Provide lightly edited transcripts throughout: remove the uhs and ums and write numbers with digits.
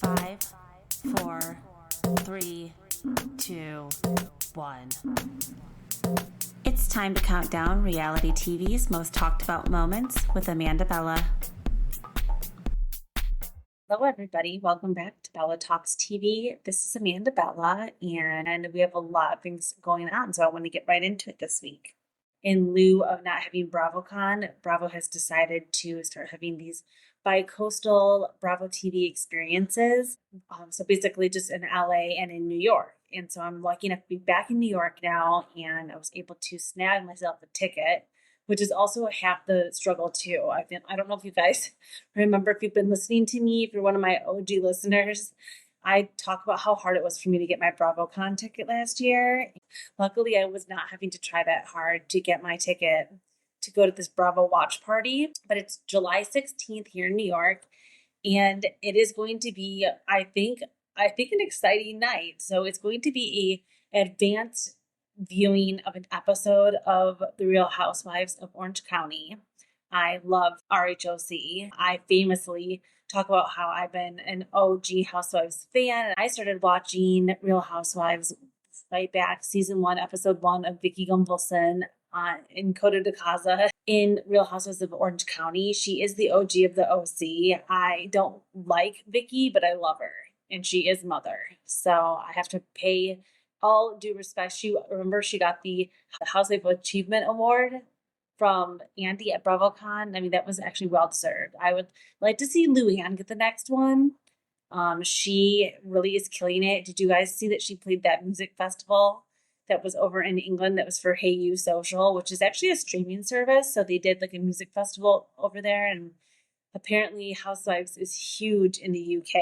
5, 4, 3, 2, 1. It's time to count down reality TV's most talked about moments with Amanda Bella. Hello, everybody. Welcome back to Bella Talks TV. This is Amanda Bella, and we have a lot of things going on, so I want to get right into it this week. In lieu of not having BravoCon, Bravo has decided to start having these bi-coastal Bravo TV experiences. So basically just in LA and in New York. And so I'm lucky enough to be back in New York now, and I was able to snag myself a ticket, which is also half the struggle too. I don't know if you guys remember, if you've been listening to me, if you're one of my OG listeners, I talk about how hard it was for me to get my BravoCon ticket last year. Luckily, I was not having to try that hard to get my ticket to go to this Bravo watch party, but it's July 16th here in New York, and it is going to be, I think an exciting night. So it's going to be an advanced viewing of an episode of The Real Housewives of Orange County. I love RHOC. I famously talk about how I've been an OG Housewives fan, and I started watching Real Housewives right back season 1, episode 1 of Vicky Gunvalson in Coda de Casa in Real Housewives of Orange County. She is the OG of the OC. I don't like Vicky, but I love her, and she is mother. So I have to pay all due respect. She got the Housewife Achievement Award from Andy at BravoCon. I mean, that was actually well deserved. I would like to see Luann get the next one. She really is killing it. Did you guys see that she played that music festival that was over in England that was for Hey You Social, which is actually a streaming service? So they did like a music festival over there, and apparently Housewives is huge in the UK,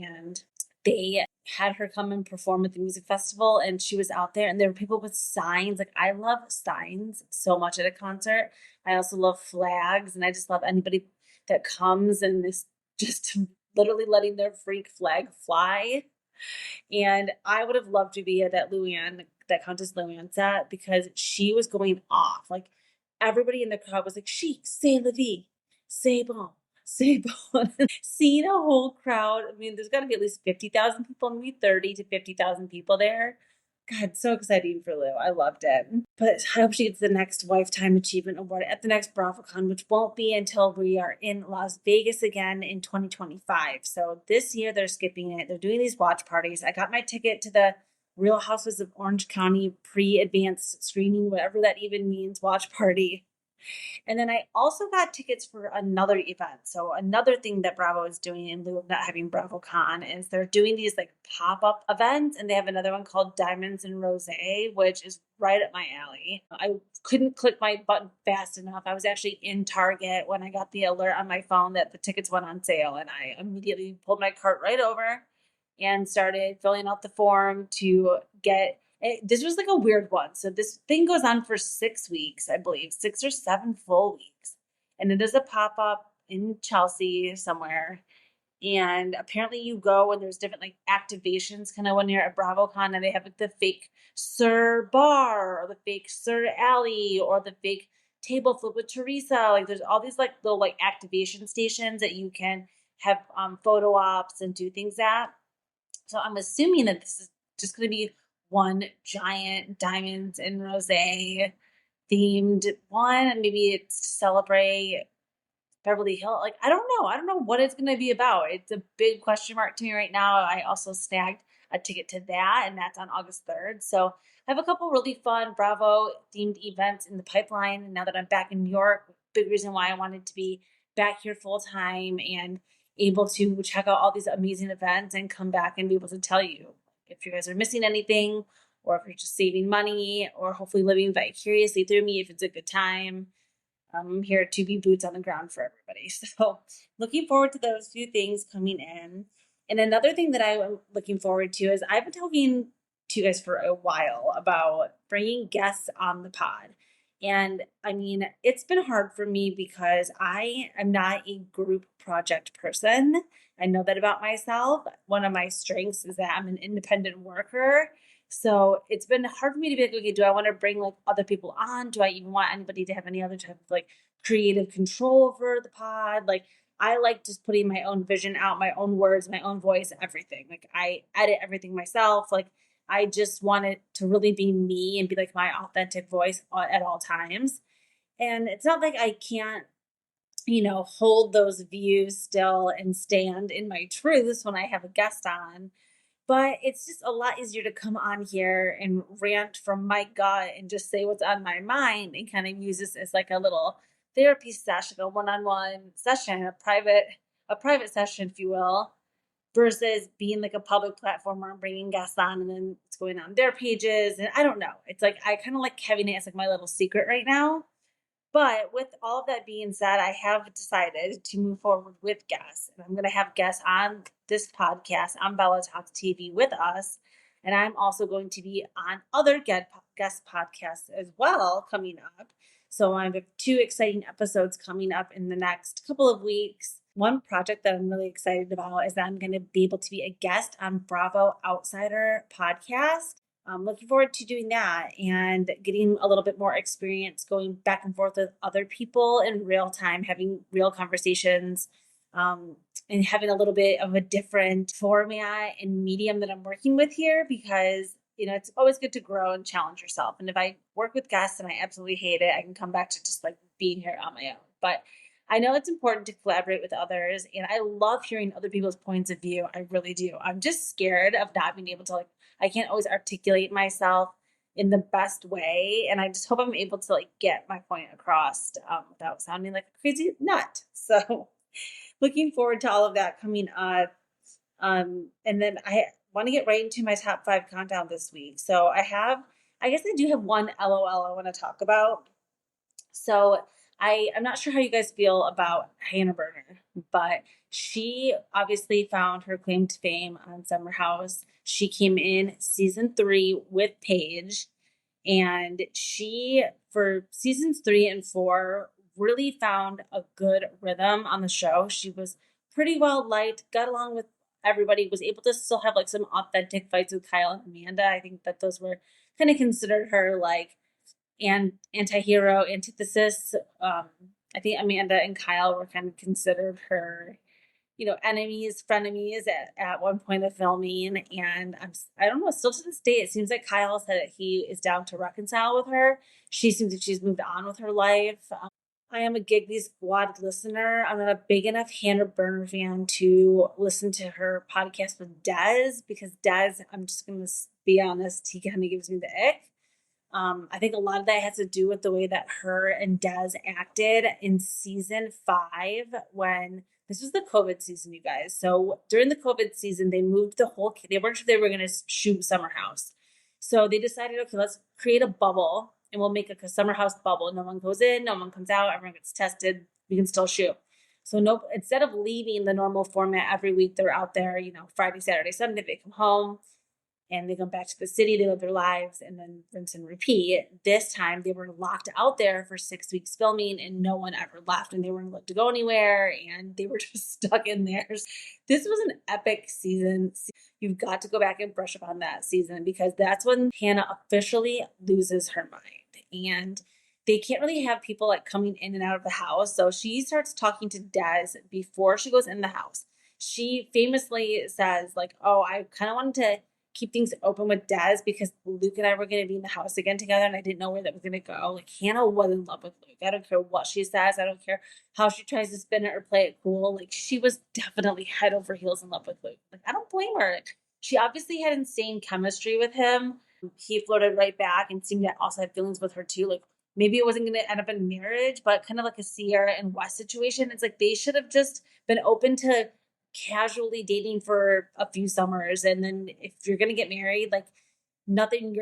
and they had her come and perform at the music festival, and she was out there, and there were people with signs. Like, I love signs so much at a concert. I also love flags, and I just love anybody that comes and is just literally letting their freak flag fly. And I would have loved to be at that Countess Luann set, because she was going off. Like, everybody in the crowd was like, chic, c'est la vie, c'est bon. Seeing a whole crowd. I mean, there's got to be at least 50,000 people, maybe 30 to 50,000 people there. God, so exciting for Lou. I loved it. But I hope she gets the next Lifetime Achievement Award at the next BravoCon, which won't be until we are in Las Vegas again in 2025. So this year they're skipping it. They're doing these watch parties. I got my ticket to the Real Housewives of Orange County pre-advanced screening, whatever that even means, watch party. And then I also got tickets for another event. So another thing that Bravo is doing in lieu of not having BravoCon is they're doing these like pop-up events, and they have another one called Diamonds and Rosé, which is right up my alley. I couldn't click my button fast enough. I was actually in Target when I got the alert on my phone that the tickets went on sale, and I immediately pulled my cart right over and started filling out the form to get this was like a weird one. So this thing goes on for 6 weeks, I believe, 6 or 7 full weeks. And it is a pop-up in Chelsea somewhere. And apparently you go and there's different like activations kind of when you're at BravoCon, and they have like the fake Sir Bar or the fake Sir Alley or the fake table flip with Teresa. Like there's all these like little like activation stations that you can have photo ops and do things at. So I'm assuming that this is just going to be one giant Diamonds and Rosé themed one, and maybe it's to celebrate Beverly Hills. Like, I don't know what it's going to be about. It's a big question mark to me right now. I also snagged a ticket to that, and that's on August 3rd. So I have a couple really fun Bravo themed events in the pipeline. And now that I'm back in New York, big reason why I wanted to be back here full time and able to check out all these amazing events and come back and be able to tell you if you guys are missing anything, or if you're just saving money, or hopefully living vicariously through me if it's a good time. I'm here to be boots on the ground for everybody. So looking forward to those few things coming in. And another thing that I'm looking forward to is I've been talking to you guys for a while about bringing guests on the pod. And I mean, it's been hard for me because I am not a group project person. I know that about myself. One of my strengths is that I'm an independent worker. So it's been hard for me to be like, okay, do I want to bring like other people on? Do I even want anybody to have any other type of like creative control over the pod? Like, I like just putting my own vision out, my own words, my own voice, everything. Like I edit everything myself. Like I just want it to really be me and be like my authentic voice at all times. And it's not like I can't, hold those views still and stand in my truths when I have a guest on. But it's just a lot easier to come on here and rant from my gut and just say what's on my mind and kind of use this as like a little therapy session, a one-on-one session, a private session, if you will, versus being like a public platform where I'm bringing guests on and then it's going on their pages. And I don't know. It's like I kind of like having it as like my little secret right now. But with all of that being said, I have decided to move forward with guests. And I'm going to have guests on this podcast on Bella Talks TV with us. And I'm also going to be on other guest podcasts as well coming up. So I have 2 exciting episodes coming up in the next couple of weeks. One project that I'm really excited about is that I'm going to be able to be a guest on Bravo Outsider podcast. I'm looking forward to doing that and getting a little bit more experience going back and forth with other people in real time, having real conversations, and having a little bit of a different format and medium that I'm working with here because, it's always good to grow and challenge yourself. And if I work with guests and I absolutely hate it, I can come back to just like being here on my own. But I know it's important to collaborate with others, and I love hearing other people's points of view. I really do. I'm just scared of not being able to I can't always articulate myself in the best way. And I just hope I'm able to get my point across without sounding like a crazy nut. So looking forward to all of that coming up. And then I want to get right into my top 5 countdown this week. So I guess I do have one LOL I want to talk about. So I'm not sure how you guys feel about Hannah Berner, but she obviously found her claim to fame on Summer House. She came in season 3 with Paige, and she, for seasons 3 and 4, really found a good rhythm on the show. She was pretty well liked, got along with everybody, was able to still have some authentic fights with Kyle and Amanda. I think that those were kind of considered her and anti-hero, antithesis. I think Amanda and Kyle were kind of considered her, enemies, frenemies at one point of filming. And I don't know, still to this day, it seems like Kyle said that he is down to reconcile with her. She seems like she's moved on with her life. I am a Giggly Squad listener. I'm not a big enough Hannah Berner fan to listen to her podcast with Des because Des, I'm just going to be honest, he kind of gives me the ick. I think a lot of that has to do with the way that her and Des acted in season 5 when this was the COVID season, you guys. So during the COVID season, they moved they weren't sure they were going to shoot Summer House. So they decided, okay, let's create a bubble and we'll make a Summer House bubble. No one goes in, no one comes out, everyone gets tested. We can still shoot. So instead of leaving the normal format every week, they're out there, Friday, Saturday, Sunday, they come home. And they go back to the city, they live their lives, and then rinse and repeat. This time, they were locked out there for 6 weeks filming, and no one ever left, and they weren't allowed to go anywhere, and they were just stuck in there. This was an epic season. You've got to go back and brush up on that season, because that's when Hannah officially loses her mind. And they can't really have people coming in and out of the house, so she starts talking to Des before she goes in the house. She famously says, oh, I kind of wanted to keep things open with Des because Luke and I were going to be in the house again together and I didn't know where that was going to go. Hannah was in love with Luke. I don't care what she says. I don't care how she tries to spin it or play it cool. She was definitely head over heels in love with Luke. I don't blame her. She obviously had insane chemistry with him. He floated right back and seemed to also have feelings with her too. Maybe it wasn't going to end up in marriage, but kind of like a Sierra and Wes situation. It's they should have just been open to casually dating for a few summers, and then if you're gonna get married, nothing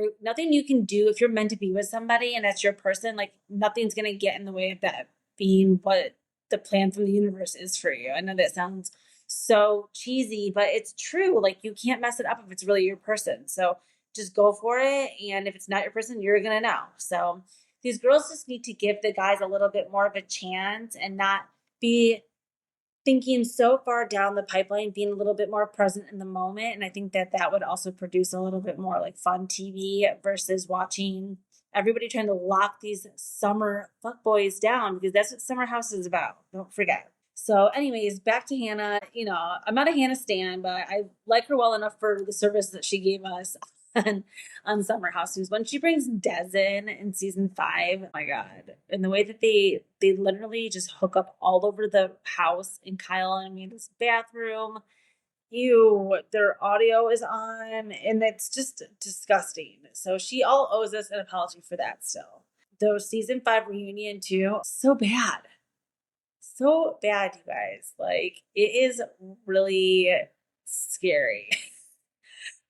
you can do if you're meant to be with somebody and that's your person, nothing's gonna get in the way of that being what the plan from the universe is for you. I know that sounds so cheesy, but it's true. You can't mess it up if it's really your person. So just go for it, and if it's not your person, you're gonna know. So these girls just need to give the guys a little bit more of a chance and not be thinking so far down the pipeline, being a little bit more present in the moment. And I think that would also produce a little bit more fun TV versus watching everybody trying to lock these summer fuckboys down, because that's what Summer House is about. Don't forget. So anyways, back to Hannah. I'm not a Hannah stan, but I like her well enough for the service that she gave us on Summer House. When she brings Des in season 5, oh my God. And the way that they literally just hook up all over the house in Kyle and Amanda's bathroom. Ew, their audio is on, and it's just disgusting. So she all owes us an apology for that still. Though season 5 reunion too, so bad. So bad, you guys. Like, it is really scary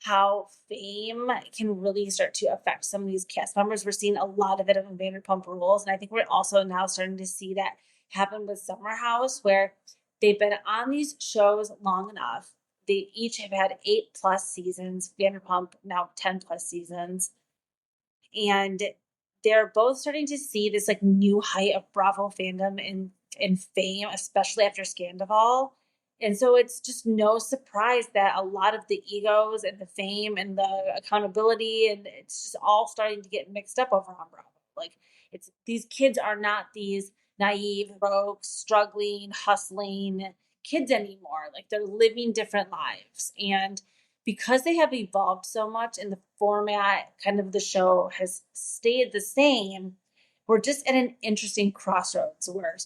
how fame can really start to affect some of these cast members. We're seeing a lot of it on Vanderpump Rules, and I think we're also now starting to see that happen with Summer House, where they've been on these shows long enough. They each have had 8+ seasons, Vanderpump now 10+ seasons, and they're both starting to see this like new height of Bravo fandom and fame, especially after Scandival. And so it's just no surprise that a lot of the egos and the fame and the accountability, and it's just all starting to get mixed up over on Bravo. Like, it's these kids are not these naive, broke, struggling, hustling kids anymore. Like, they're living different lives. And because they have evolved so much and the format kind of the show has stayed the same, we're just at an interesting crossroads where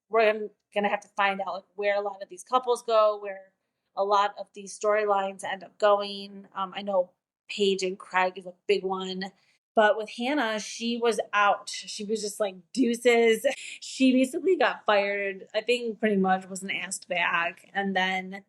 we're going to have to find out like where a lot of these couples go, where a lot of these storylines end up going. I know Paige and Craig is a big one. But with Hannah, she was out. She was just like deuces. She basically got fired, I think pretty much wasn't asked back. And then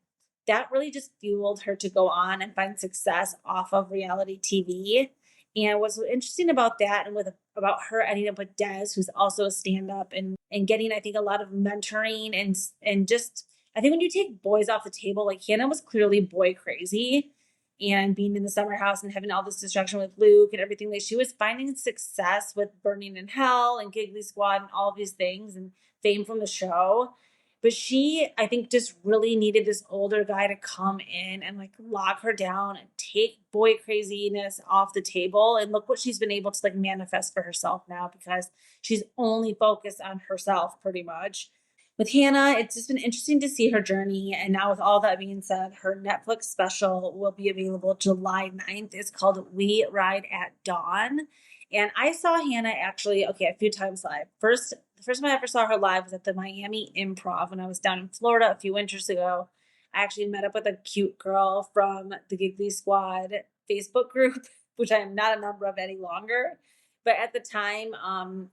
that really just fueled her to go on and find success off of reality TV. And what's interesting about that and about her ending up with Des, who's also a stand-up and getting, I think, a lot of mentoring and just, I think when you take boys off the table, like Hannah was clearly boy crazy, and being in the Summer House and having all this distraction with Luke and everything, that she was finding success with Burning in Hell and Giggly Squad and all of these things and fame from the show. But she, I think, just really needed this older guy to come in and like lock her down and take boy craziness off the table. And look what she's been able to like manifest for herself now, because she's only focused on herself pretty much. With Hannah, it's just been interesting to see her journey. And now, with all that being said, her Netflix special will be available July 9th. It's called We Ride at Dawn. And I saw Hannah actually, a few times live. The first time I ever saw her live was at the Miami Improv when I was down in Florida a few winters ago. I actually met up with a cute girl from the Giggly Squad Facebook group, which I am not a member of any longer. But at the time,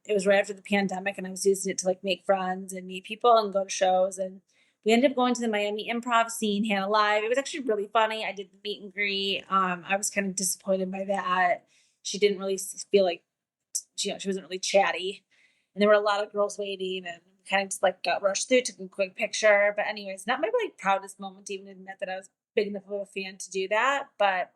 it was right after the pandemic, and I was using it to like make friends and meet people and go to shows. And we ended up going to the Miami Improv, seeing Hannah live. It was actually really funny. I did the meet and greet. I was kind of disappointed by that. She didn't really feel like, she wasn't really chatty. And there were a lot of girls waiting, and kind of just like got rushed through, took a quick picture. But anyways, not my like proudest moment to even admit that I was big enough of a fan to do that. But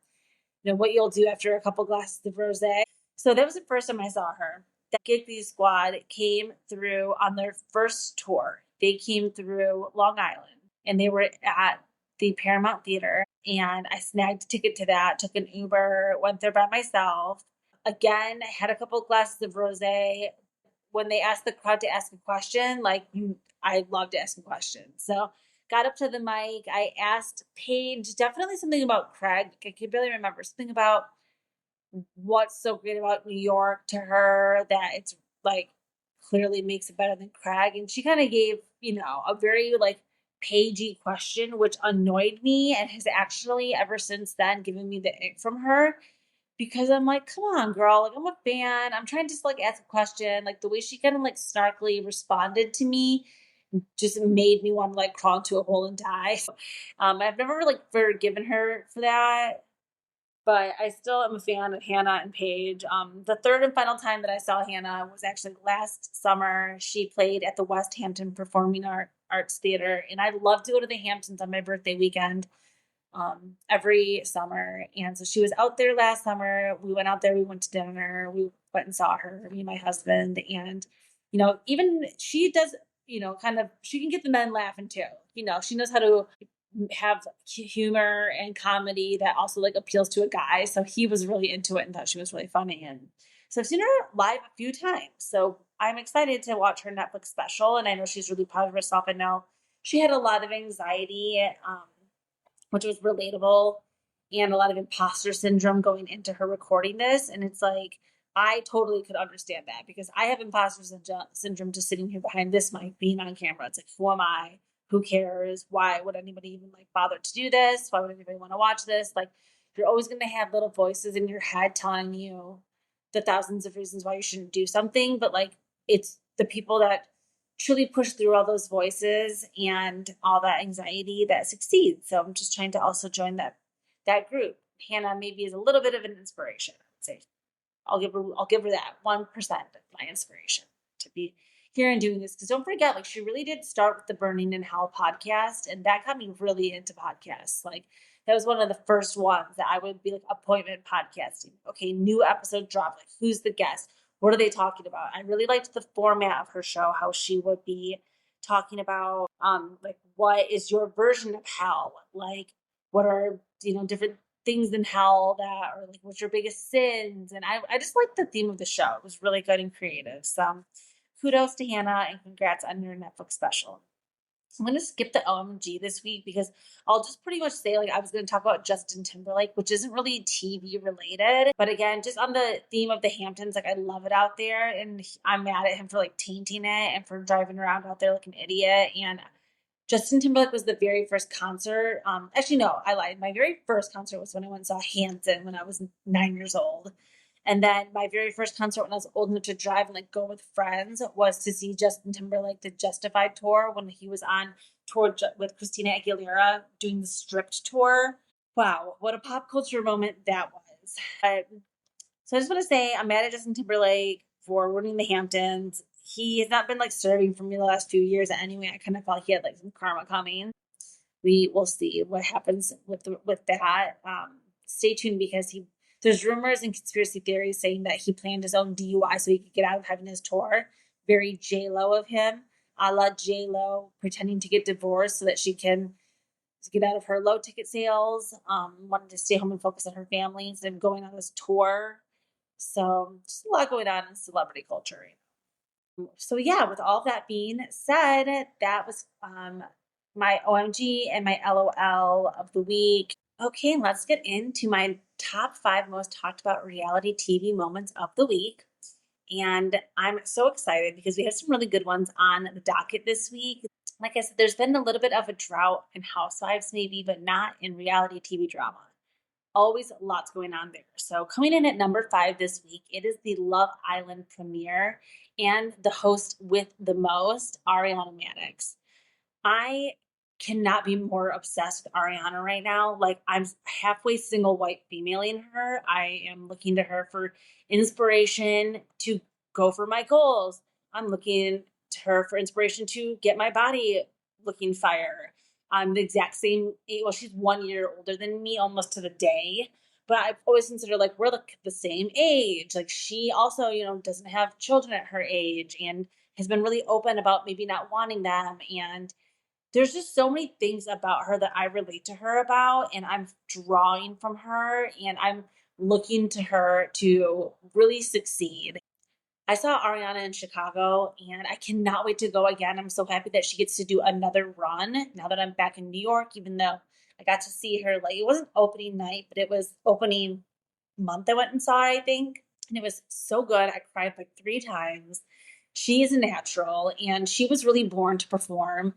what you'll do after a couple glasses of rosé. So that was the first time I saw her. That Giggly Squad came through on their first tour. They came through Long Island, and they were at the Paramount Theater. And I snagged a ticket to that, took an Uber, went there by myself. Again, I had a couple glasses of rosé. When they asked the crowd to ask a question, I love to ask a question. So got up to the mic. I asked Paige definitely something about Craig. I can barely remember. Something about what's so great about New York to her that it's like clearly makes it better than Craig. And she kind of gave, a very like Paigey question, which annoyed me and has actually ever since then given me the ick from her. Because I'm like, come on, girl. Like, I'm a fan. I'm trying to just like ask a question. Like, the way she kind of like snarkily responded to me just made me want to like crawl into a hole and die. I've never really forgiven her for that, but I still am a fan of Hannah and Paige. The third and final time that I saw Hannah was actually last summer. She played at the West Hampton Performing Arts Theater, and I love to go to the Hamptons on my birthday weekend every summer. And so she was out there last summer. We went out there, we went to dinner, we went and saw her, me and my husband. And, even she does, she can get the men laughing too. She knows how to have humor and comedy that also like appeals to a guy. So he was really into it and thought she was really funny. And so I've seen her live a few times. So I'm excited to watch her Netflix special. And I know she's really proud of herself. I know she had a lot of anxiety, which was relatable, and a lot of imposter syndrome going into her recording this. And it's like, I totally could understand that because I have imposter syndrome just sitting here behind this mic, being on camera. It's like, who am I? Who cares? Why would anybody even like bother to do this? Why would anybody want to watch this? Like, you're always going to have little voices in your head telling you the thousands of reasons why you shouldn't do something. But like, it's the people that truly push through all those voices and all that anxiety that succeeds. So I'm just trying to also join that group. Hannah maybe is a little bit of an inspiration. I'd say I'll give her that 1% of my inspiration to be here and doing this. Because don't forget, like, she really did start with the Burning in Hell podcast, and that got me really into podcasts. Like, that was one of the first ones that I would be like appointment podcasting. Okay, new episode drop. Like, who's the guest? What are they talking about? I really liked the format of her show, how she would be talking about like, what is your version of hell? Like, what are, different things in hell that are like, what's your biggest sins? And I just liked the theme of the show. It was really good and creative. So kudos to Hannah and congrats on your Netflix special. I'm going to skip the OMG this week because I'll just pretty much say, like, I was going to talk about Justin Timberlake, which isn't really TV related. But again, just on the theme of the Hamptons, like, I love it out there. And I'm mad at him for like tainting it and for driving around out there like an idiot. And Justin Timberlake was the very first concert. Actually, no, I lied. My very first concert was when I went and saw Hanson when I was 9 years old. And then my very first concert when I was old enough to drive and like go with friends was to see Justin Timberlake, the Justified tour, when he was on tour with Christina Aguilera doing the Stripped tour. Wow, what a pop culture moment that was. So I just want to say I'm mad at Justin Timberlake for ruining the Hamptons. He has not been like serving for me the last few years anyway. I kind of felt he had like some karma coming. We will see what happens with that. Stay tuned because there's rumors and conspiracy theories saying that he planned his own DUI so he could get out of having his tour. Very J-Lo of him, a la J-Lo pretending to get divorced so that she can get out of her low ticket sales. Wanted to stay home and focus on her family instead of going on this tour. So just a lot going on in celebrity culture. So yeah, with all that being said, that was my OMG and my LOL of the week. Okay, let's get into my top 5 most talked about reality TV moments of the week. And I'm so excited because we have some really good ones on the docket this week. Like I said, there's been a little bit of a drought in Housewives maybe, but not in reality TV drama. Always lots going on there. So coming in at number 5 this week, it is the Love Island premiere and the host with the most, Ariana Madix. I cannot be more obsessed with Ariana right now. Like, I'm halfway single white femaling her. I am looking to her for inspiration to go for my goals. I'm looking to her for inspiration to get my body looking fire. I'm the exact same age. Well, she's 1 year older than me, almost to the day. But I've always considered like we're the same age. Like, she also, doesn't have children at her age and has been really open about maybe not wanting them. And there's just so many things about her that I relate to her about, and I'm drawing from her, and I'm looking to her to really succeed. I saw Ariana in Chicago, and I cannot wait to go again. I'm so happy that she gets to do another run now that I'm back in New York, even though I got to see her, like, it wasn't opening night, but it was opening month I went and saw her, I think. And it was so good. I cried like 3 times. She is a natural, and she was really born to perform.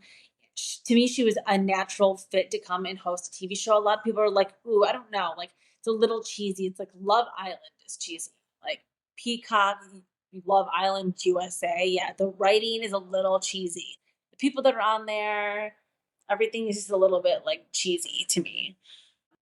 To me, she was a natural fit to come and host a TV show. A lot of people are like, ooh, I don't know. Like, it's a little cheesy. It's like Love Island is cheesy. Like, Peacock, Love Island USA. Yeah, the writing is a little cheesy. The people that are on there, everything is just a little bit like cheesy to me.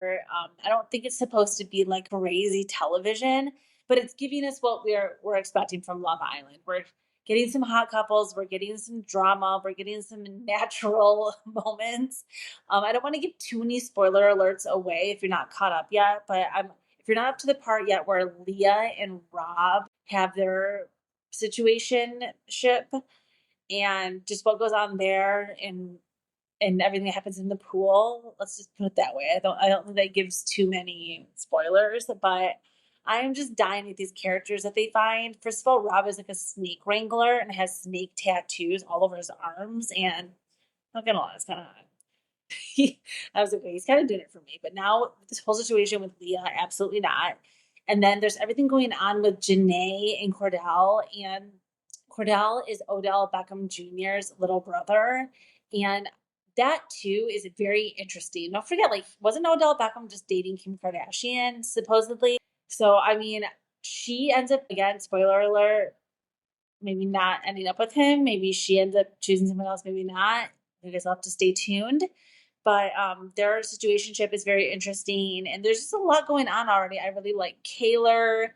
I don't think it's supposed to be like crazy television, but it's giving us what we're expecting from Love Island. We're getting some hot couples, we're getting some drama, we're getting some natural moments. I don't want to give too many spoiler alerts away if you're not caught up yet, but if you're not up to the part yet where Leah and Rob have their situationship and just what goes on there and everything that happens in the pool. Let's just put it that way. I don't think that gives too many spoilers, but I'm just dying with these characters that they find. First of all, Rob is like a snake wrangler and has snake tattoos all over his arms, and Not gonna lie, it's kind of hot. I was like, okay, he's kind of doing it for me. But now this whole situation with Leah, absolutely not. And then there's everything going on with Janae and Cordell. And Cordell is Odell Beckham Jr.'s little brother. And that too is very interesting. Don't forget, like, wasn't Odell Beckham just dating Kim Kardashian, supposedly? So, I mean, she ends up, again, spoiler alert, maybe not ending up with him. Maybe she ends up choosing someone else, maybe not. You guys will have to stay tuned. But their situationship is very interesting, and there's just a lot going on already. I really like Kaylor.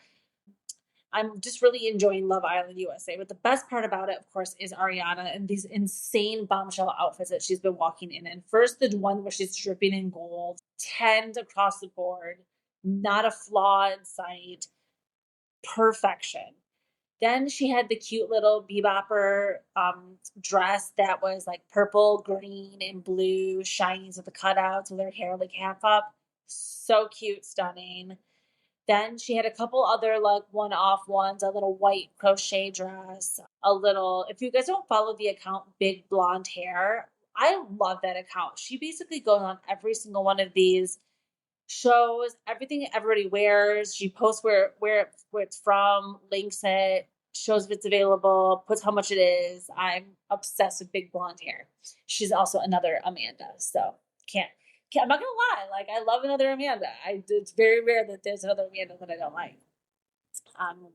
I'm just really enjoying Love Island USA. But the best part about it, of course, is Ariana and these insane bombshell outfits that she's been walking in. And first, the one where she's dripping in gold, 10s across the board, not a flaw in sight, perfection. Then she had the cute little bebopper dress that was like purple, green, and blue, shinies with the cutouts with her hair like half up. So cute, stunning. Then she had a couple other like one-off ones, a little white crochet dress, a little, if you guys don't follow the account Big Blonde Hair, I love that account. She basically goes on every single one of these shows everything everybody wears. She posts where it's from, links it, shows if it's available, puts how much it is. I'm obsessed with Big Blonde Hair. She's also another Amanda, so can't, I'm not gonna lie. Like I love another Amanda. It's very rare that there's another Amanda that I don't like.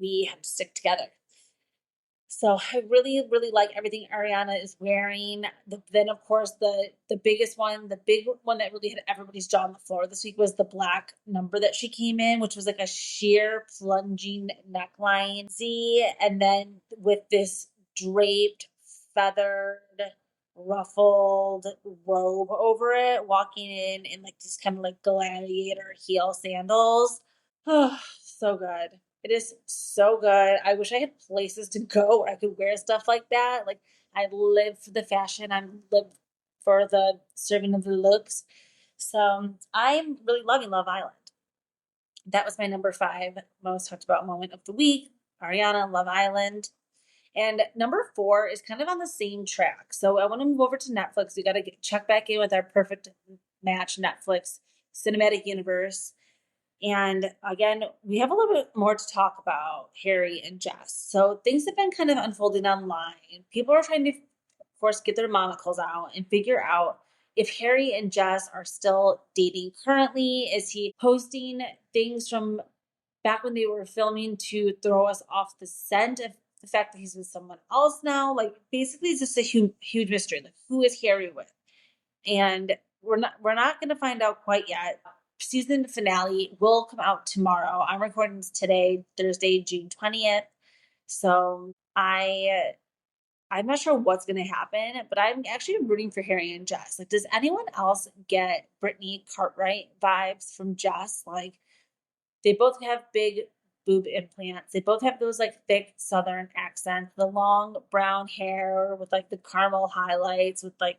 We have to stick together. So I really, really like everything Ariana is wearing. Then, of course, the biggest one, the big one that really had everybody's jaw on the floor this week was the black number that she came in, which was like a sheer plunging neckline Z, and then with this draped, feathered, ruffled robe over it, walking in like these kind of like gladiator heel sandals. Oh, so good. It is so good. I wish I had places to go where I could wear stuff like that. Like I live for the fashion. I live for the serving of the looks. So I'm really loving Love Island. That was my number 5 most talked about moment of the week. Ariana, Love Island. And number 4 is kind of on the same track. So I want to move over to Netflix. We got to check back in with our perfect match Netflix cinematic universe. And again, we have a little bit more to talk about Harry and Jess. So things have been kind of unfolding online. People are trying to, of course, get their monocles out and figure out if Harry and Jess are still dating currently. Is he posting things from back when they were filming to throw us off the scent of the fact that he's with someone else now? Like basically, it's just a huge mystery. Like who is Harry with? And we're not going to find out quite yet. Season finale will come out tomorrow. I'm recording this today, Thursday, June 20th. So I'm not sure what's going to happen, but I'm actually rooting for Harry and Jess. Like, does anyone else get Brittany Cartwright vibes from Jess? Like, they both have big boob implants. They both have those like thick Southern accents, the long brown hair with like the caramel highlights with like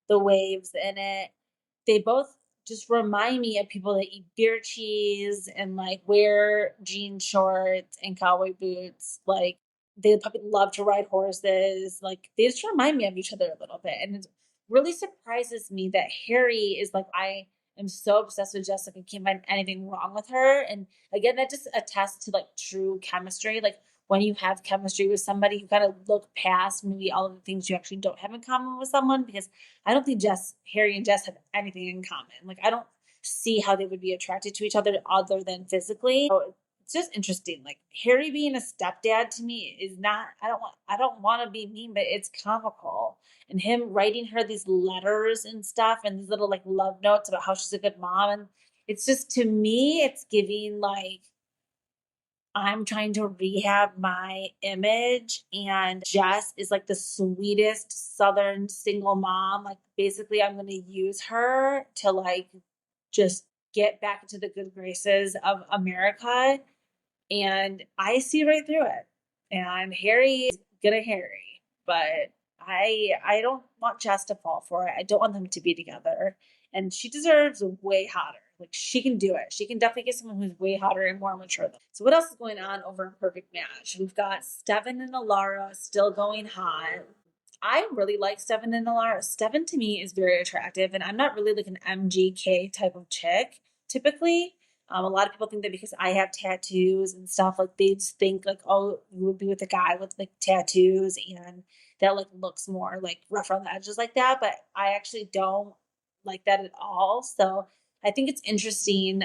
the waves in it. They both just remind me of people that eat beer cheese and like wear jean shorts and cowboy boots. Like they probably love to ride horses. Like they just remind me of each other a little bit. And it really surprises me that Harry is like, I am so obsessed with Jessica, can't find anything wrong with her. And again, that just attests to like true chemistry. Like when you have chemistry with somebody, you kind of look past maybe all of the things you actually don't have in common with someone, because I don't think Harry and Jess have anything in common. Like I don't see how they would be attracted to each other than physically. So it's just interesting. Like Harry being a stepdad to me is not, I don't want to be mean, but it's comical. And him writing her these letters and stuff and these little like love notes about how she's a good mom. And it's just, to me, it's giving like, I'm trying to rehab my image, and Jess is like the sweetest Southern single mom. Like basically I'm going to use her to like just get back into the good graces of America. And I see right through it. And Harry is gonna Harry, but I don't want Jess to fall for it. I don't want them to be together. And she deserves way hotter. Like she can do it. She can definitely get someone who's way hotter and more mature. So what else is going on over in Perfect Match? We've got Steven and Alara still going hot. I really like Steven and Alara. Steven to me is very attractive, and I'm not really like an MGK type of chick typically. A lot of people think that because I have tattoos and stuff, like they just think like, oh, you would be with a guy with like tattoos and that like looks more like rough around the edges like that. But I actually don't like that at all. So I think it's interesting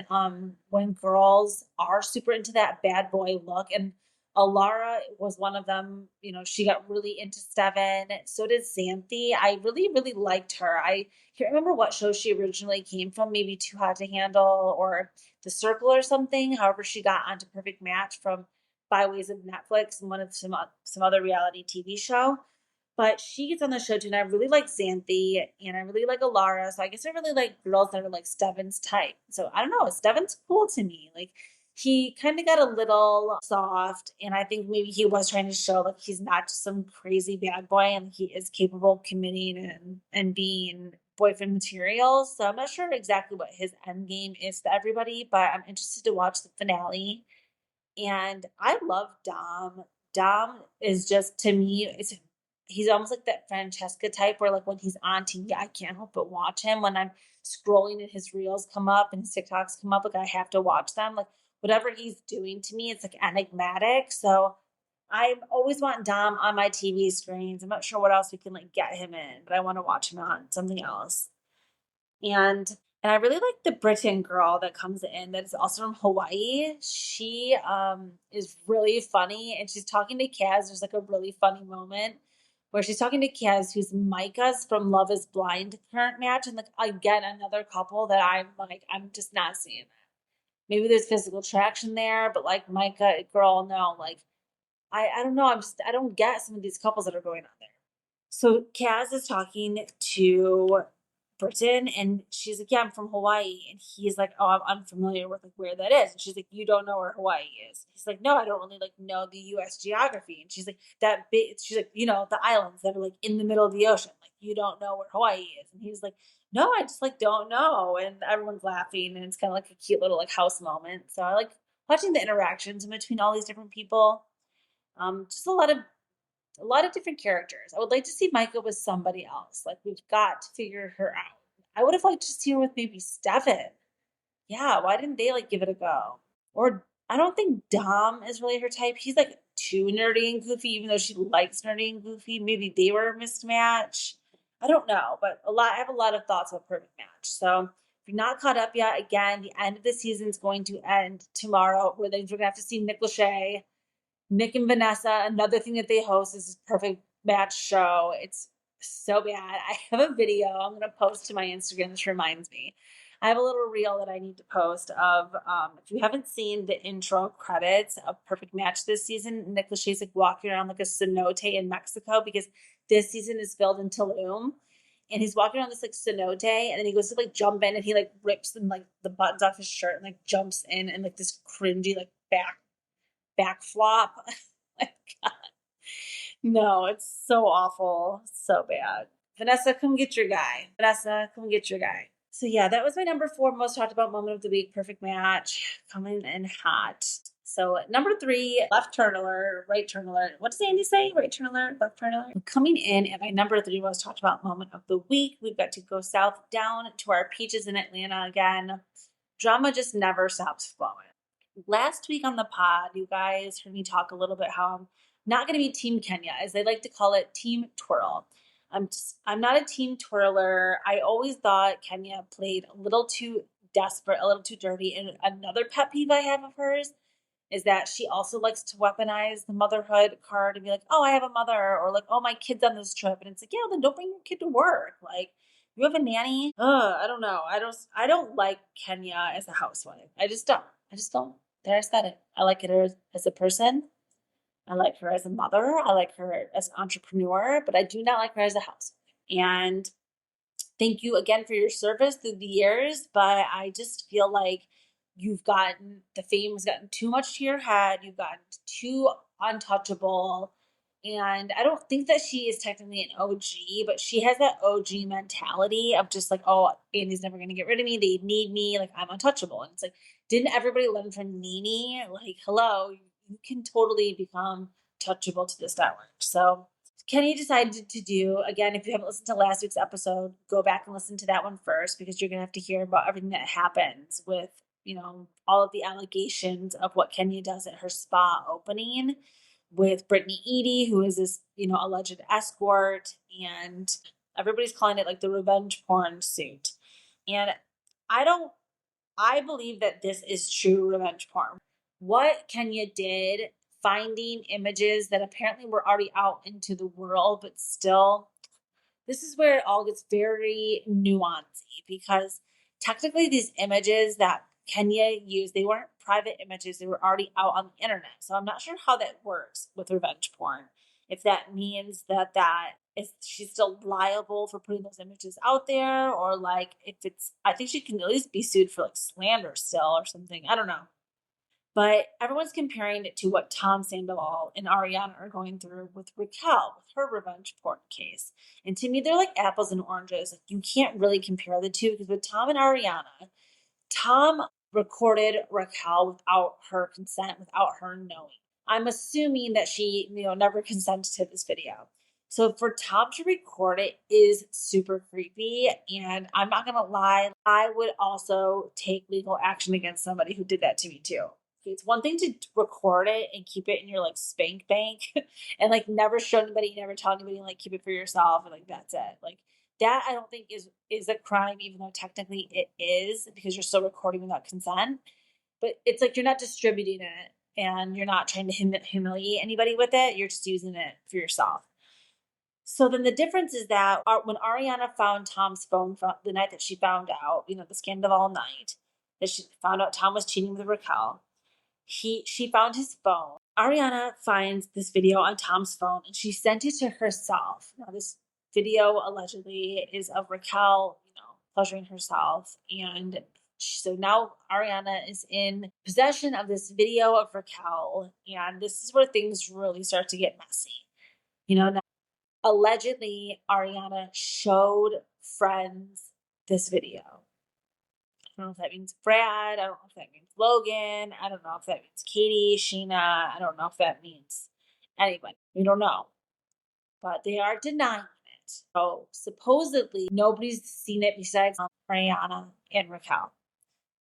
when girls are super into that bad boy look. And Alara was one of them. You know, she got really into Steven. So did Xanthi. I really, really liked her. I can't remember what show she originally came from, maybe Too Hot to Handle or The Circle or something. However, she got onto Perfect Match from by ways of Netflix and one of some other reality TV show. But she gets on the show too, and I really like Xanthi and I really like Alara. So I guess I really like girls that are like Steven's type. So I don't know, Steven's cool to me. Like he kind of got a little soft, and I think maybe he was trying to show like he's not just some crazy bad boy and he is capable of committing and being boyfriend material. So I'm not sure exactly what his end game is to everybody, but I'm interested to watch the finale. And I love Dom. Dom is just to me, he's almost like that Francesca type where like when he's on TV, I can't help but watch him. When I'm scrolling and his reels come up and his TikToks come up, like I have to watch them. Like whatever he's doing to me, it's like enigmatic. So I always want Dom on my TV screens. I'm not sure what else we can like get him in, but I want to watch him on something else. And I really like the Britain girl that comes in that is also from Hawaii. She is really funny, and she's talking to Kaz. There's like a really funny moment where she's talking to Kaz, who's Micah's from Love is Blind current match, and like again another couple that I'm just not seeing that. Maybe there's physical attraction there, but like Micah girl, no, like I don't know. I don't get some of these couples that are going on there. So Kaz is talking to Britain, and she's like, yeah, I'm from Hawaii. And he's like, oh, I'm unfamiliar with like where that is. And she's like, you don't know where Hawaii is. He's like, no, I don't really like know the US geography. And she's like, that big, she's like, you know, the islands that are like in the middle of the ocean. Like, you don't know where Hawaii is. And he's like, no, I just like don't know. And everyone's laughing, and it's kind of like a cute little like house moment. So I like watching the interactions in between all these different people. Just a lot of different characters. I would like to see Micah with somebody else. Like we've got to figure her out. I would have liked to see her with maybe Stefan. Yeah, why didn't they like give it a go? Or I don't think Dom is really her type. He's like too nerdy and goofy, even though she likes nerdy and goofy. Maybe they were a mismatch. I don't know, but I have a lot of thoughts about Perfect Match. So if you're not caught up yet, again, the end of the season is going to end tomorrow, where we're gonna have to see Nick Lachey, Nick and Vanessa. Another thing that they host is this Perfect Match show. It's so bad. I have a video I'm going to post to my Instagram. This reminds me. I have a little reel that I need to post of, if you haven't seen the intro credits of Perfect Match this season, Nick Lachey's like walking around like a cenote in Mexico because this season is filmed in Tulum. And he's walking around this like cenote, and then he goes to like jump in, and he like rips them like the buttons off his shirt and like jumps in and like this cringy like back flop. My God. No, it's so awful. So bad. Vanessa, come get your guy. Vanessa, come get your guy. So yeah, that was my number 4 most talked about moment of the week. Perfect Match. Coming in hot. So number 3, left turn alert, right turn alert. What does Andy say? Right turn alert, left turn alert. Coming in at my number 3 most talked about moment of the week. We've got to go south down to our peaches in Atlanta again. Drama just never stops flowing. Last week on the pod, you guys heard me talk a little bit how I'm not going to be Team Kenya, as they like to call it, Team Twirl. I'm not a team twirler. I always thought Kenya played a little too desperate, a little too dirty. And another pet peeve I have of hers is that she also likes to weaponize the motherhood card and be like, oh, I have a mother, or like, oh, my kid's on this trip. And it's like, yeah, then don't bring your kid to work. Like, you have a nanny. I don't know. I don't like Kenya as a housewife. I just don't. There, I said it. I like her as a person. I like her as a mother. I like her as an entrepreneur, but I do not like her as a housewife. And thank you again for your service through the years, but I just feel like the fame has gotten too much to your head. You've gotten too untouchable. And I don't think that she is technically an OG, but she has that OG mentality of just like, oh, Andy's never going to get rid of me. They need me. Like, I'm untouchable. And it's like, didn't everybody learn from Nene? Like, hello, you can totally become touchable to this network. So Kenya decided to do, again, if you haven't listened to last week's episode, go back and listen to that one first, because you're going to have to hear about everything that happens with, all of the allegations of what Kenya does at her spa opening with Brittany Eady, who is this, alleged escort, and everybody's calling it like the revenge porn suit. And I believe that this is true revenge porn. What Kenya did, finding images that apparently were already out into the world, but still, this is where it all gets very nuancey, because technically these images that Kenya used, they weren't private images, they were already out on the internet. So I'm not sure how that works with revenge porn. If that means that she's still liable for putting those images out there, or like if it's, I think she can at least be sued for like slander still or something. I don't know. But everyone's comparing it to what Tom Sandoval and Ariana are going through with Raquel, with her revenge porn case. And to me, they're like apples and oranges. Like, you can't really compare the two, because with Tom and Ariana, Tom recorded Raquel without her consent, without her knowing. I'm assuming that she, never consented to this video. So for Tom to record it is super creepy. And I'm not going to lie, I would also take legal action against somebody who did that to me too. It's one thing to record it and keep it in your like spank bank and like never show anybody, never tell anybody, like keep it for yourself, and like that's it. Like that I don't think is a crime, even though technically it is, because you're still recording without consent. But it's like you're not distributing it, and you're not trying to humiliate anybody with it. You're just using it for yourself. So then the difference is that when Ariana found Tom's phone the night that she found out, the scandal all night, that she found out Tom was cheating with Raquel, she found his phone. Ariana finds this video on Tom's phone, and she sent it to herself. Now, this video allegedly is of Raquel, pleasuring herself. And so now Ariana is in possession of this video of Raquel. And this is where things really start to get messy. Now, allegedly, Ariana showed friends this video. I don't know if that means Brad. I don't know if that means Logan. I don't know if that means Katie, Sheena. I don't know if that means anybody. We don't know. But they are denying it. So supposedly nobody's seen it besides Ariana and Raquel.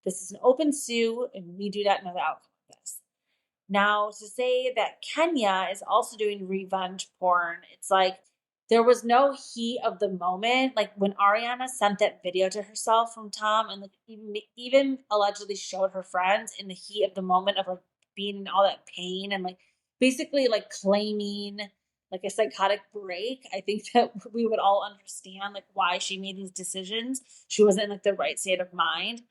This is an open sue, and we do not know the outcome of this. Now, to say that Kenya is also doing revenge porn, it's like there was no heat of the moment. Like when Ariana sent that video to herself from Tom, and like even allegedly showed her friends in the heat of the moment of like being in all that pain, and like basically like claiming like a psychotic break, I think that we would all understand like why she made these decisions. She wasn't in like the right state of mind.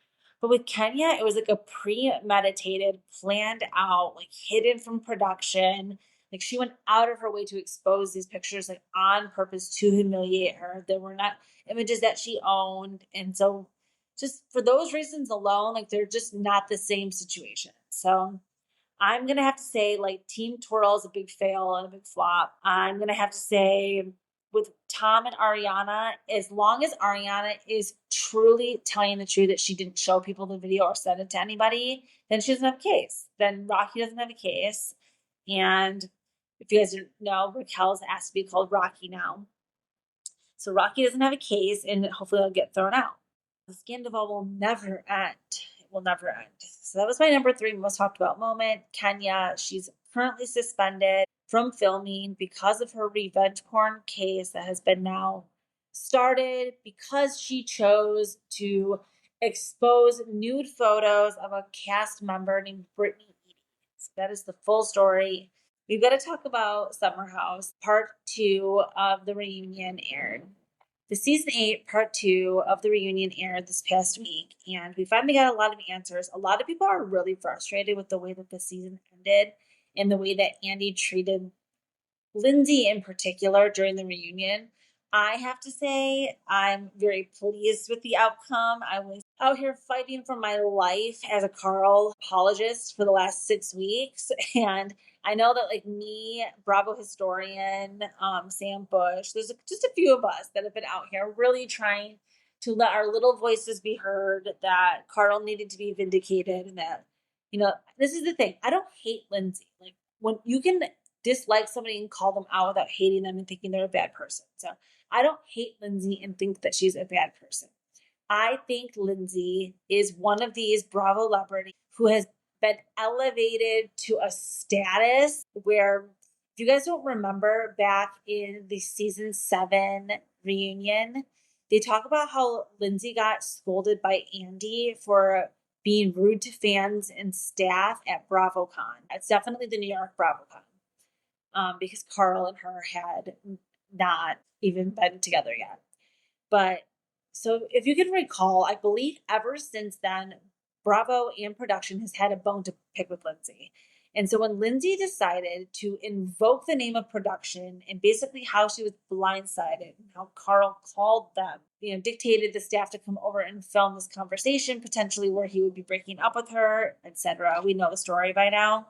But with Kenya, it was like a premeditated, planned out, like hidden from production. Like she went out of her way to expose these pictures like on purpose to humiliate her. They were not images that she owned. And so just for those reasons alone, like they're just not the same situation. So I'm going to have to say like Team Twirl is a big fail and a big flop. I'm going to have to say with Tom and Ariana, as long as Ariana is truly telling the truth that she didn't show people the video or send it to anybody, then she doesn't have a case. Then Rocky doesn't have a case. And if you guys don't know, Raquel's asked to be called Rocky now. So Rocky doesn't have a case, and hopefully he'll get thrown out. The scandal will never end. It will never end. So that was my number 3 most talked about moment. Kenya, she's currently suspended from filming because of her revenge porn case that has been now started because she chose to expose nude photos of a cast member named Brittany Eady. So that is the full story. We've got to talk about Summer House. Part 2 of the reunion aired. The season 8, part 2 of the reunion aired this past week, and we finally got a lot of answers. A lot of people are really frustrated with the way that the season ended and the way that Andy treated Lindsay in particular during the reunion. I have to say, I'm very pleased with the outcome. I was out here fighting for my life as a Carl apologist for the last 6 weeks. And I know that like me, Bravo historian, Sam Bush, there's just a few of us that have been out here really trying to let our little voices be heard, that Carl needed to be vindicated, and that, this is the thing. I don't hate Lindsay. Like when you can dislike somebody and call them out without hating them and thinking they're a bad person. So I don't hate Lindsay and think that she's a bad person. I think Lindsay is one of these Bravo celebrities who has been elevated to a status where, if you guys don't remember, back in the season 7 reunion, they talk about how Lindsay got scolded by Andy for being rude to fans and staff at BravoCon. It's definitely the New York BravoCon, because Carl and her had not even been together yet. But so if you can recall, I believe ever since then, Bravo and production has had a bone to pick with Lindsay. And so when Lindsay decided to invoke the name of production and basically how she was blindsided and how Carl called them, dictated the staff to come over and film this conversation, potentially where he would be breaking up with her, etc. We know the story by now.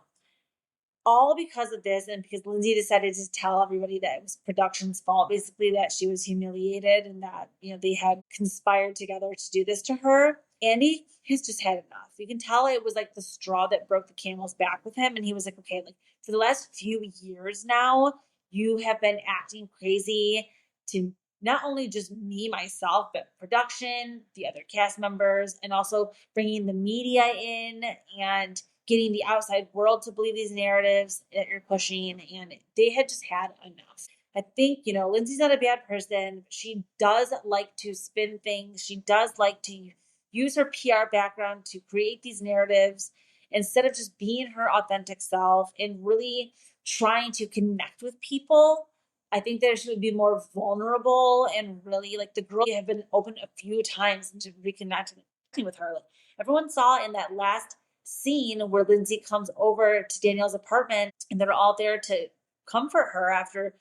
All because of this, and because Lindsay decided to tell everybody that it was production's fault, basically that she was humiliated and that, they had conspired together to do this to her. Andy has just had enough. You can tell it was like the straw that broke the camel's back with him. And he was like, okay, like for the last few years now, you have been acting crazy to not only just me, myself, but production, the other cast members, and also bringing the media in and getting the outside world to believe these narratives that you're pushing. And they had just had enough. I think, Lindsay's not a bad person. She does like to spin things. She does like to use her PR background to create these narratives instead of just being her authentic self and really trying to connect with people. I think that she would be more vulnerable and really, like, the girl have been open a few times into reconnecting with her. Like, everyone saw in that last scene where Lindsay comes over to Danielle's apartment and they're all there to comfort her after,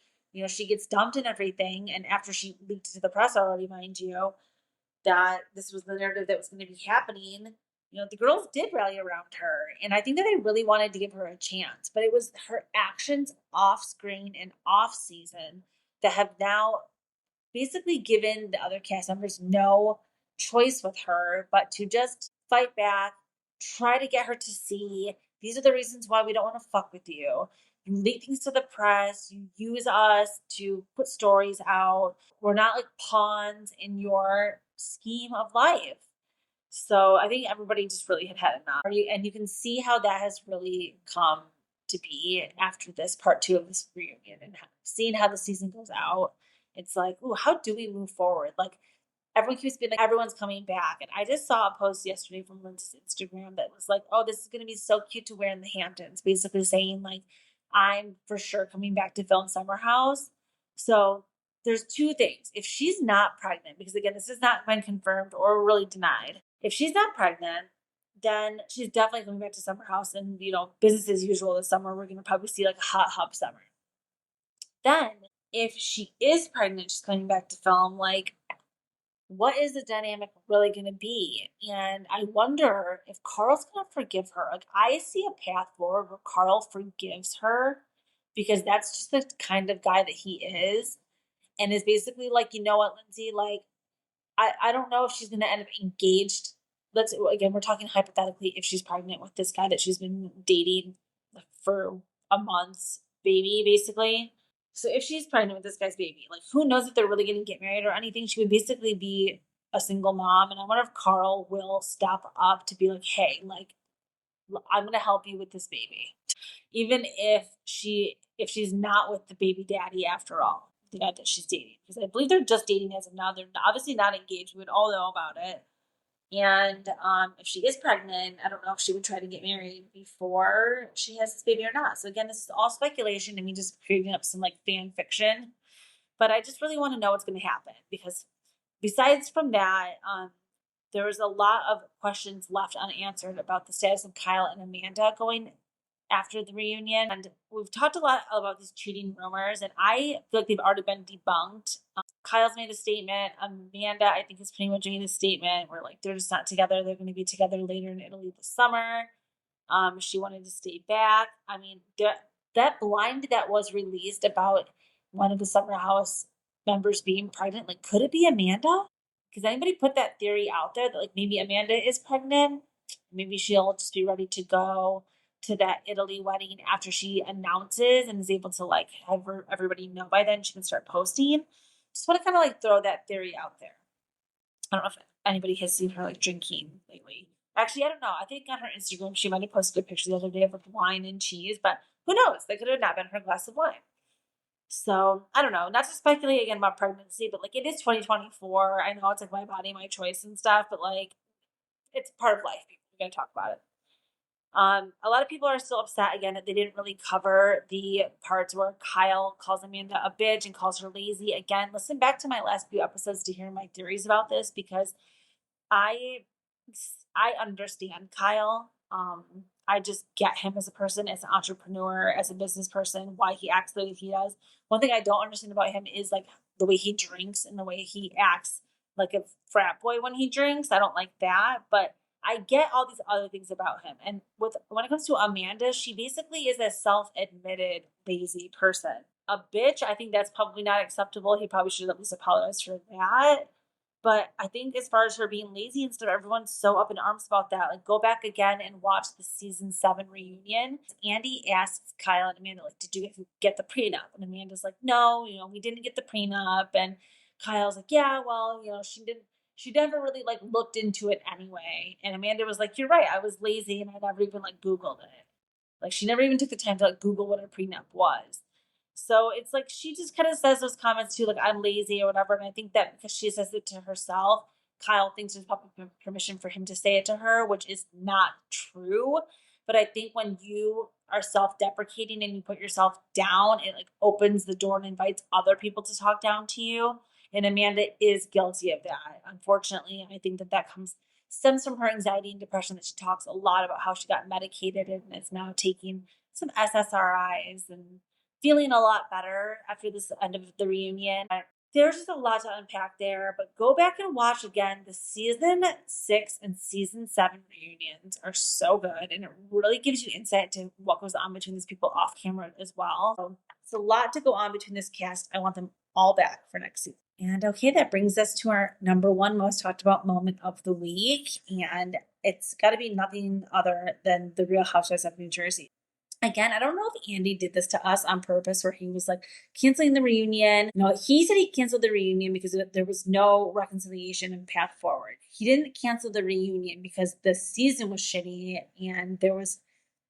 she gets dumped and everything. And after she leaked to the press already, mind you, that this was the narrative that was going to be happening, the girls did rally around her. And I think that they really wanted to give her a chance, but it was her actions off screen and off season that have now basically given the other cast members no choice with her but to just fight back, try to get her to see these are the reasons why we don't want to fuck with you. You leak things to the press. You use us to put stories out. We're not like pawns in your scheme of life. So I think everybody just really had enough. And you can see how that has really come to be after this part 2 of this reunion and seeing how the season goes out. It's like, ooh, how do we move forward? Like, everyone keeps being like, everyone's coming back. And I just saw a post yesterday from Lindsay's Instagram that was like, oh, this is going to be so cute to wear in the Hamptons. Basically saying, like, I'm for sure coming back to film Summer House. So there's 2 things. If she's not pregnant, because again, this has not been confirmed or really denied. If she's not pregnant, then she's definitely coming back to Summer House and, business as usual this summer. We're going to probably see like a hot hub summer. Then if she is pregnant, she's coming back to film, like, what is the dynamic really going to be? And I wonder if Carl's going to forgive her. Like, I see a path forward where Carl forgives her because that's just the kind of guy that he is. And is basically like, you know what, Lindsay, like, I don't know if she's going to end up engaged. We're talking hypothetically, if she's pregnant with this guy that she's been dating for a month's baby, basically. So if she's pregnant with this guy's baby, like, who knows if they're really going to get married or anything? She would basically be a single mom. And I wonder if Carl will step up to be like, hey, like, I'm going to help you with this baby. Even if she's not with the baby daddy after all, the guy that she's dating. Because I believe they're just dating as of now. They're obviously not engaged. We would all know about it. And if she is pregnant, I don't know if she would try to get married before she has this baby or not. So again, this is all speculation and me just creating up some like fan fiction. But I just really want to know what's going to happen because besides from that, there was a lot of questions left unanswered about the status of Kyle and Amanda going after the reunion. And we've talked a lot about these cheating rumors, and I feel like they've already been debunked. Kyle's made a statement. Amanda, I think, has pretty much made a statement where, like, they're just not together. They're going to be together later in Italy this summer. She wanted to stay back. I mean, that blind that was released about one of the Summer House members being pregnant, like, could it be Amanda? Because anybody put that theory out there that, like, maybe Amanda is pregnant? Maybe she'll just be ready to go to that Italy wedding after she announces and is able to like have everybody know by then she can start posting. Just want to kind of like throw that theory out there. I don't know if anybody has seen her like drinking lately. Actually, I don't know. I think on her Instagram she might have posted a picture the other day of wine and cheese, but who knows? That could have not been her glass of wine. So I don't know. Not to speculate again about pregnancy, but like it is 2024. I know it's like my body, my choice and stuff, but like it's part of life. We're gonna talk about it. A lot of people are still upset again that they didn't really cover the parts where Kyle calls Amanda a bitch and calls her lazy. Again, listen back to my last few episodes to hear my theories about this because I understand Kyle. I just get him as a person, as an entrepreneur, as a business person, why he acts the way he does. One thing I don't understand about him is like the way he drinks and the way he acts like a frat boy when he drinks. I don't like that, but I get all these other things about him. And when it comes to Amanda, she basically is a self-admitted lazy person. A bitch, I think that's probably not acceptable. He probably should at least apologize for that. But I think as far as her being lazy and stuff, everyone's so up in arms about that. Like, go back again and watch the season 7 reunion. Andy asks Kyle and Amanda, like, did you get the prenup? And Amanda's like, no, we didn't get the prenup. And Kyle's like, yeah, well, she never really like looked into it anyway. And Amanda was like, you're right. I was lazy and I never even like Googled it. Like, she never even took the time to like Google what a prenup was. So it's like she just kind of says those comments too, like I'm lazy or whatever. And I think that because she says it to herself, Kyle thinks there's probably permission for him to say it to her, which is not true. But I think when you are self-deprecating and you put yourself down, it like opens the door and invites other people to talk down to you. And Amanda is guilty of that. Unfortunately, I think that stems from her anxiety and depression that she talks a lot about how she got medicated and is now taking some SSRIs and feeling a lot better after this end of the reunion. There's just a lot to unpack there, but go back and watch again. The season 6 and season 7 reunions are so good, and it really gives you insight to what goes on between these people off camera as well. So it's a lot to go on between this cast. I want them all back for next season. And okay, that brings us to our number 1 most talked about moment of the week, and it's got to be nothing other than the Real Housewives of New Jersey. Again, I don't know if Andy did this to us on purpose where he was like canceling the reunion. No, he said he canceled the reunion because there was no reconciliation and path forward. He didn't cancel the reunion because the season was shitty and there was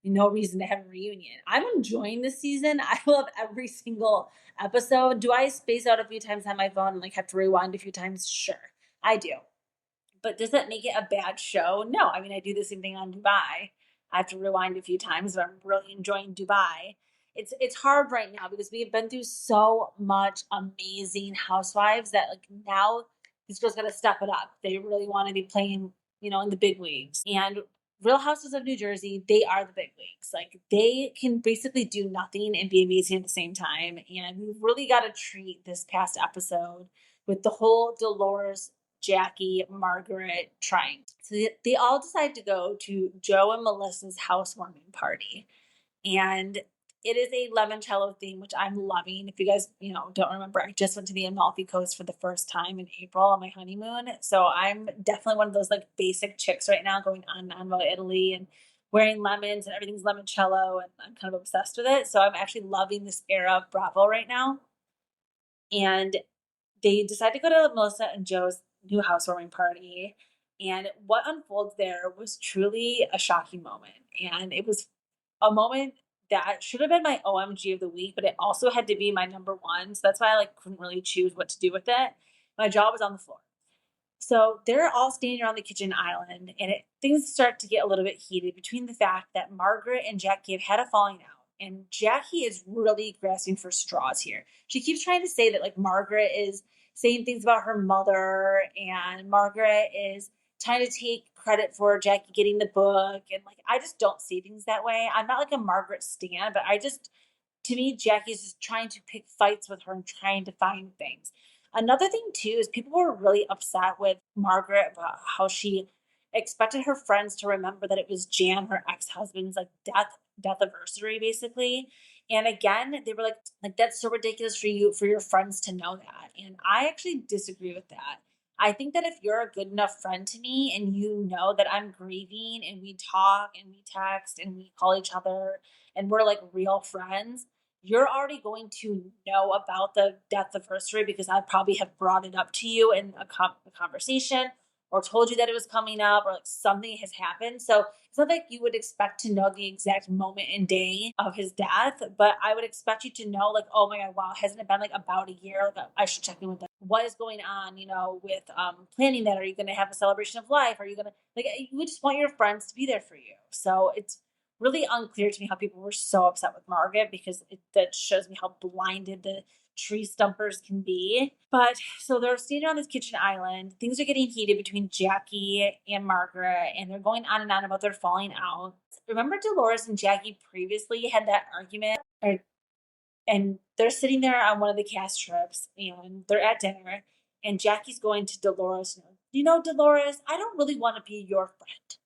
no reason to have a reunion. I'm enjoying this season. I love every single episode. Do I space out a few times on my phone and like have to rewind a few times? Sure, I do. But does that make it a bad show? No. I mean, I do the same thing on Dubai. I have to rewind a few times, but I'm really enjoying Dubai. It's hard right now because we've been through so much amazing Housewives that like now these girls got to step it up. They really want to be playing, in the big leagues. And Real Houses of New Jersey, they are the big leagues. Like they can basically do nothing and be amazing at the same time. And we really got to treat this past episode with the whole Dolores, Jackie, Margaret trying. So they all decide to go to Joe and Melissa's housewarming party. And it is a limoncello theme, which I'm loving. If you guys, don't remember, I just went to the Amalfi Coast for the first time in April on my honeymoon. So I'm definitely one of those like basic chicks right now going on about Italy and wearing lemons and everything's limoncello. And I'm kind of obsessed with it. So I'm actually loving this era of Bravo right now. And they decide to go to Melissa and Joe's new housewarming party. And what unfolds there was truly a shocking moment. And it was a moment that should have been my OMG of the week, but it also had to be my number 1. So that's why I couldn't really choose what to do with it. My jaw was on the floor. So they're all standing around the kitchen island, and things start to get a little bit heated between the fact that Margaret and Jackie have had a falling out. And Jackie is really grasping for straws here. She keeps trying to say that like Margaret is saying things about her mother, and Margaret is trying to take credit for Jackie getting the book. And like, I just don't see things that way. I'm not like a Margaret stan, but to me, Jackie's just trying to pick fights with her and trying to find things. Another thing too is people were really upset with Margaret about how she expected her friends to remember that it was Jan, her ex-husband's like death anniversary, basically. And again, they were like that's so ridiculous for your friends to know that. And I actually disagree with that. I think that if you're a good enough friend to me and you know that I'm grieving and we talk and we text and we call each other and we're like real friends, you're already going to know about the death of her story because I probably have brought it up to you in a conversation or told you that it was coming up or like something has happened. So it's not like you would expect to know the exact moment and day of his death, but I would expect you to know, like, oh my God, wow, hasn't it been like about a year? Like, I should check in with them. What is going on, with planning that? Are you going to have a celebration of life? Are you going to, like, you just want your friends to be there for you. So it's really unclear to me how people were so upset with Margaret because that shows me how blinded the tree stumpers can be. But so they're standing on this kitchen island. Things are getting heated between Jackie and Margaret, and they're going on and on about their falling out. Remember Dolores and Jackie previously had that argument? And they're sitting there on one of the cast trips and they're at dinner. And Jackie's going to Dolores, Dolores, I don't really want to be your friend.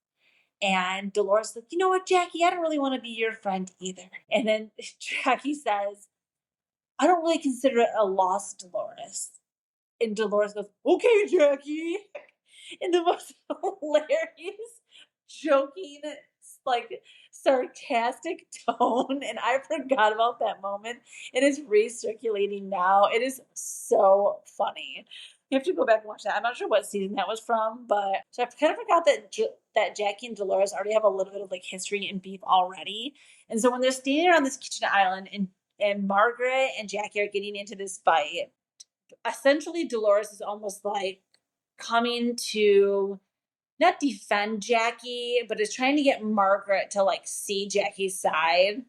And Dolores is like, you know what, Jackie, I don't really want to be your friend either. And then Jackie says, I don't really consider it a loss, Dolores. And Dolores goes, okay, Jackie. In the most hilarious, joking, like sarcastic tone. And I forgot about that moment. It is recirculating now. It is so funny. You have to go back and watch that. I'm not sure what season that was from, but so I kind of forgot that Jackie and Dolores already have a little bit of like history and beef already. And so when they're standing on this kitchen island and Margaret and Jackie are getting into this fight, essentially Dolores is almost like coming to not defend Jackie, but is trying to get Margaret to like see Jackie's side.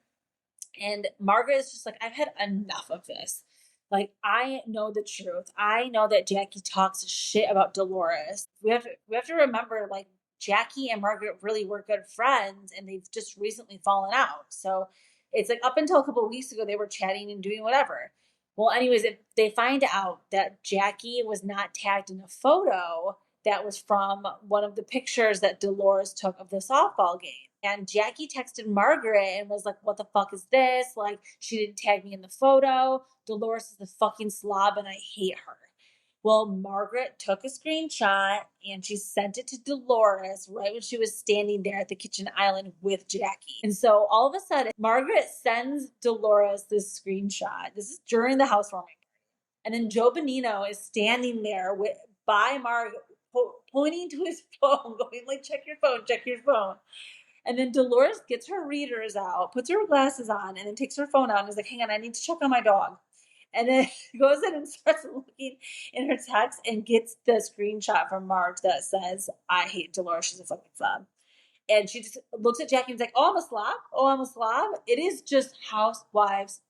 And Margaret is just like, I've had enough of this. Like, I know the truth. I know that Jackie talks shit about Dolores. We have to remember, like, Jackie and Margaret really were good friends and they've just recently fallen out. So it's like up until a couple of weeks ago, they were chatting and doing whatever. Well, anyways, if they find out that Jackie was not tagged in a photo that was from one of the pictures that Dolores took of the softball game. And Jackie texted Margaret and was like, what the fuck is this? Like, she didn't tag me in the photo. Dolores is the fucking slob and I hate her. Well, Margaret took a screenshot and she sent it to Dolores right when she was standing there at the kitchen island with Jackie. And so all of a sudden, Margaret sends Dolores this screenshot. This is during the housewarming. And then Joe Bonino is standing there by Margaret, pointing to his phone, going like, check your phone, check your phone. And then Dolores gets her readers out, puts her glasses on, and then takes her phone out and is like, hang on, I need to check on my dog. And then goes in and starts looking in her text and gets the screenshot from Marge that says, I hate Dolores, she's a fucking slob. And she just looks at Jackie and is like, oh, I'm a slob? Oh, I'm a slob? It is just Housewives.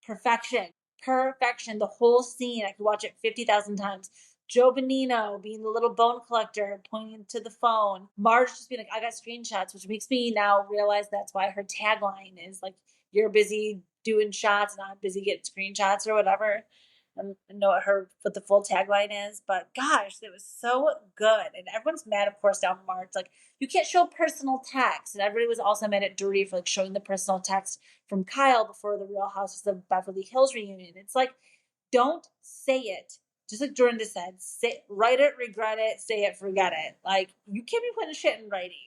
Perfection. Perfection. The whole scene. I could watch it 50,000 times. Joe Bonino being the little bone collector, pointing to the phone. Marge just being like, I got screenshots, which makes me now realize that's why her tagline is like, you're busy doing shots and I'm busy getting screenshots or whatever. I don't know what the full tagline is, but gosh, it was so good. And everyone's mad, of course, down March. Like, you can't show personal text. And everybody was also mad at Dirty for like showing the personal text from Kyle before the Real Houses of Beverly Hills reunion. It's like, don't say it. Just like Jordan just said, write it, regret it, say it, forget it. Like, you can't be putting shit in writing.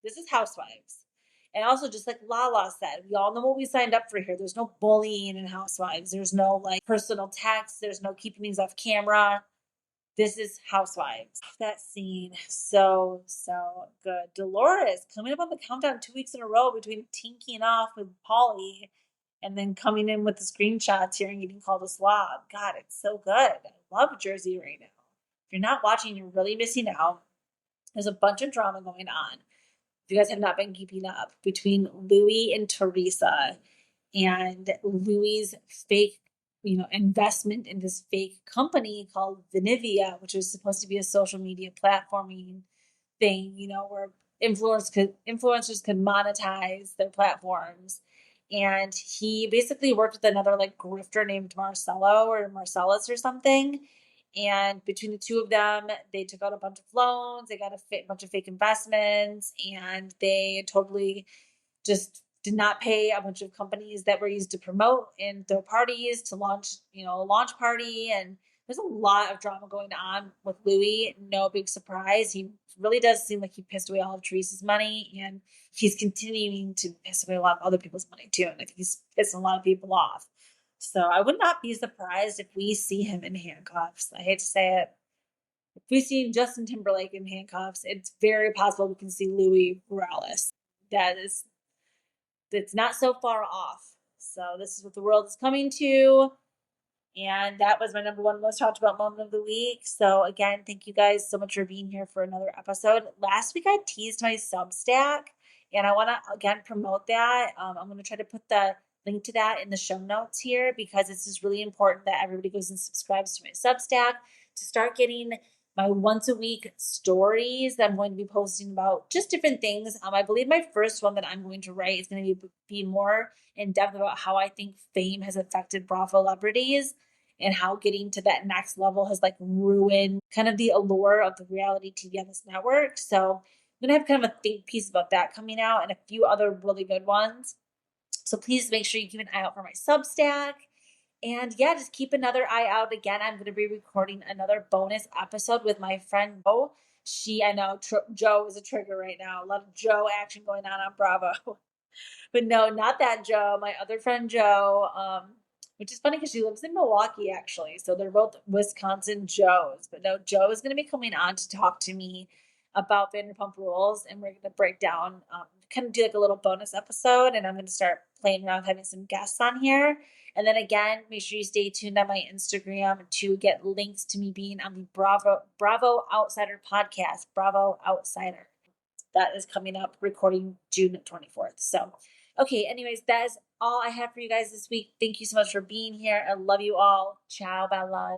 This is Housewives. And also, just like Lala said, we all know what we signed up for here. There's no bullying in Housewives. There's no like personal text. There's no keeping things off camera. This is Housewives. That scene, so good. Dolores coming up on the countdown 2 weeks in a row between tinking off with Pauly and then coming in with the screenshots here and getting called a slob. God, it's so good. I love Jersey right now. If you're not watching, you're really missing out. There's a bunch of drama going on. If you guys have not been keeping up, between Louis and Teresa and Louis's fake, investment in this fake company called Venivia, which was supposed to be a social media platforming thing, where influencers could monetize their platforms. And he basically worked with another like grifter named Marcelo or Marcellus or something. And between the two of them, they took out a bunch of loans, they got a bunch of fake investments, and they totally just did not pay a bunch of companies that were used to promote in their parties to launch, a launch party. And there's a lot of drama going on with Louis. No big surprise. He really does seem like he pissed away all of Teresa's money, and he's continuing to piss away a lot of other people's money too. And I think he's pissing a lot of people off. So I would not be surprised if we see him in handcuffs. I hate to say it. If we see Justin Timberlake in handcuffs, it's very possible we can see Louis Morales. That's not so far off. So this is what the world is coming to. And that was my number one most talked about moment of the week. So again, thank you guys so much for being here for another episode. Last week I teased my Substack, and I want to again promote that. I'm going to try to put the link to that in the show notes here, because it's just really important that everybody goes and subscribes to my Substack to start getting my once a week stories that I'm going to be posting about just different things. I believe my first one that I'm going to write is going to be more in depth about how I think fame has affected Bravo celebrities and how getting to that next level has like ruined kind of the allure of the reality TV on this network. So I'm going to have kind of a think piece about that coming out and a few other really good ones. So please make sure you keep an eye out for my Substack. And yeah, just keep another eye out. Again, I'm going to be recording another bonus episode with my friend Joe. I know Joe is a trigger right now. A lot of Joe action going on Bravo. But no, not that Joe. My other friend Joe, which is funny because she lives in Milwaukee actually. So they're both Wisconsin Joes. But no, Joe is going to be coming on to talk to me about Vanderpump Rules. And we're going to break down, kind of do like a little bonus episode. And I'm going to start playing around with having some guests on here. And then again, make sure you stay tuned on my Instagram to get links to me being on the Bravo Outsider podcast, Bravo Outsider. That is coming up, recording June 24th. So, okay, anyways, that is all I have for you guys this week. Thank you so much for being here. I love you all. Ciao, Bella.